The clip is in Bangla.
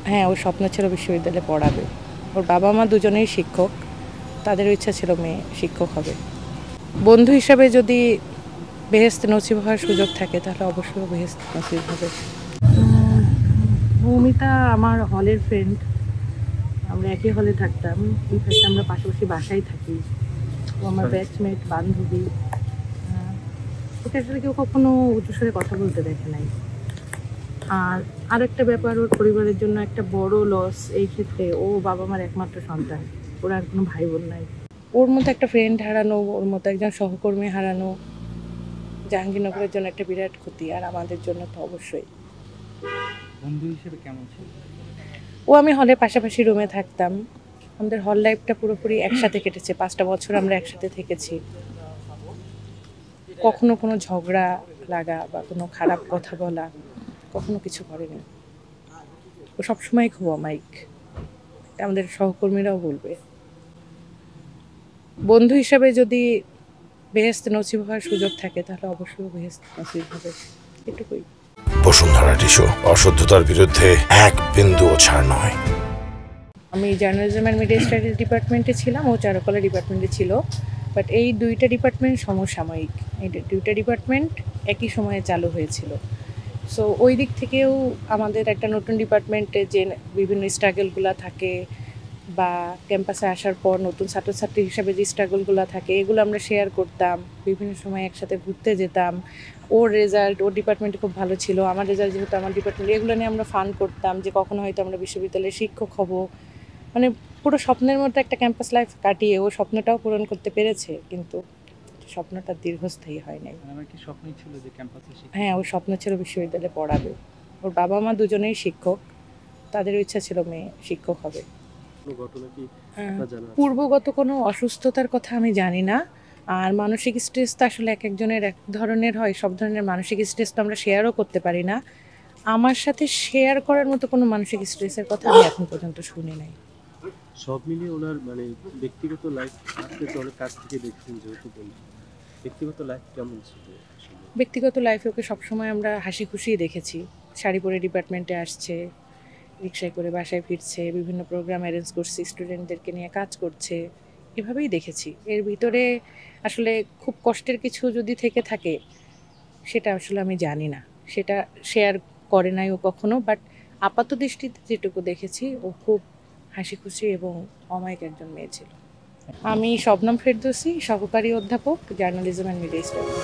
হ্যাঁ, ওর স্বপ্ন ছিল বিশ্ববিদ্যালয়ে পড়াবে। ওর বাবা মা দুজনেই শিক্ষক, তাদেরও ইচ্ছা ছিল মেয়ে শিক্ষক হবে। বন্ধু হিসাবে যদি বেহেশত নসিব হওয়ার সুযোগ থাকে তাহলে অবশ্যই বেহেশত নসিব হবে। মৌমিতা আমার হলের ফ্রেন্ড, আমরা একই হলে থাকতাম। ইনফ্যাক্ট আমরা পাশাপাশি বাসায় থাকি। ও আমার ব্যাচমেট, বান্ধবী। ওকে আসলে কেউ কখনো উচ্চস্বরে কথা বলতে দেখে নাই। আর আরেকটা ব্যাপার, ওর পরিবারের জন্য একটা বড় লস এই ক্ষেত্রে। ও বাবা মার একমাত্র সন্তান, ওর আর কোনো ভাই বোন নাই। ওর মতো একটা ফ্রেন্ড হারানো, ওর মতো একজন সহকর্মী হারানো জাহাঙ্গীরনগরের জন্য একটা বিরাট ক্ষতি, আর আমাদের জন্য তো অবশ্যই। বন্ধু হিসেবে কেমন ছিল? ও আমি হলে পাশাপাশি রুমে থাকতাম। আমাদের হল লাইফটা পুরোপুরি একসাথে কেটেছে, 5টা বছর আমরা একসাথে থেকেছি। কখনো কোনো ঝগড়া লাগা বা কোনো খারাপ কথা বলা কখনো কিছু করেনি। ও সবসময় খুব অমায়িক, আমাদের সহকর্মীরাও বলবে। বন্ধু হিসাবে যদি বেহেশত নসিব হওয়ার সুযোগ থাকে তাহলে অবশ্যই বেহেশত নসিব হবে, এটুকুই। বসুন্ধরা টিস্যু, অশুদ্ধতার বিরুদ্ধে এক বিন্দুও ছাড় নয়। আমি জার্নালিজম অ্যান্ড মিডিয়া স্টাডিজ ডিপার্টমেন্টে ছিলাম, ও চারুকলা ডিপার্টমেন্টে ছিল। বাট এই দুইটা ডিপার্টমেন্ট সমসাময়িক, এই দুইটা ডিপার্টমেন্ট একই সময়ে চালু হয়েছিল। সো ওই দিক থেকেও আমাদের একটা নতুন ডিপার্টমেন্টে যে বিভিন্ন স্ট্রাগলগুলো থাকে বা ক্যাম্পাসে আসার পর নতুন ছাত্রছাত্রী হিসাবে যে স্ট্রাগলগুলো থাকে এগুলো আমরা শেয়ার করতাম। বিভিন্ন সময় একসাথে ঘুরতে যেতাম। ওর রেজাল্ট ওর ডিপার্টমেন্টে খুব ভালো ছিল, আমার রেজাল্ট যেহেতু আমার ডিপার্টমেন্ট, এগুলো নিয়ে আমরা ফান করতাম যে কখনো হয়তো আমরা বিশ্ববিদ্যালয়ের শিক্ষক হব। মানে পুরো স্বপ্নের মতো একটা ক্যাম্পাস লাইফ কাটিয়ে ও স্বপ্নটাও পূরণ করতে পেরেছে, কিন্তু স্বপ্নটা দীর্ঘস্থায়ী হয় নাই। আমার কি স্বপ্নই ছিল যে ক্যাম্পাসে শিক্ষক? হ্যাঁ, ওর স্বপ্ন ছিল বিশ্ববিদ্যালয়ে পড়াবে। ওর বাবা মা দুজনেই শিক্ষক, তাদেরও ইচ্ছা ছিল মেয়ে শিক্ষক হবে। পূর্বগত কোনো অসুস্থতার কথা আমি জানি না। আর মানসিক স্ট্রেস তো আসলে এক একজনের এক ধরনের হয়, সব ধরনের মানসিক স্ট্রেস তো আমরা শেয়ারও করতে পারি না। আমার সাথে শেয়ার করার মতো কোনো মানসিক স্ট্রেসের কথা আমি এখন পর্যন্ত শুনি নাই। সব মিলিয়ে ওনার ব্যক্তিগত লাইফ আপনি তো অনেক কাছ থেকে দেখছেন, যেহেতু বলুন ব্যক্তিগত লাইফ কেমন ছিল? ব্যক্তিগত লাইফে ওকে সবসময় আমরা হাসি খুশিই দেখেছি। শাড়ি পরে ডিপার্টমেন্টে আসছে, রিক্সায় করে বাসায় ফিরছে, বিভিন্ন প্রোগ্রাম অ্যারেঞ্জ করছে, স্টুডেন্টদেরকে নিয়ে কাজ করছে, এভাবেই দেখেছি। এর ভিতরে আসলে খুব কষ্টের কিছু যদি থেকে থাকে সেটা আসলে আমি জানি না, সেটা শেয়ার করে নাই ও কখনো। বাট আপাত দৃষ্টিতে যেটুকু দেখেছি ও খুব হাসি খুশি এবং অমায়িক একজন মেয়ে ছিল। আমি শবনম ফেরদৌসী, সহকারী অধ্যাপক, জার্নালিজম অ্যান্ড মিডিয়া স্টাডিজ।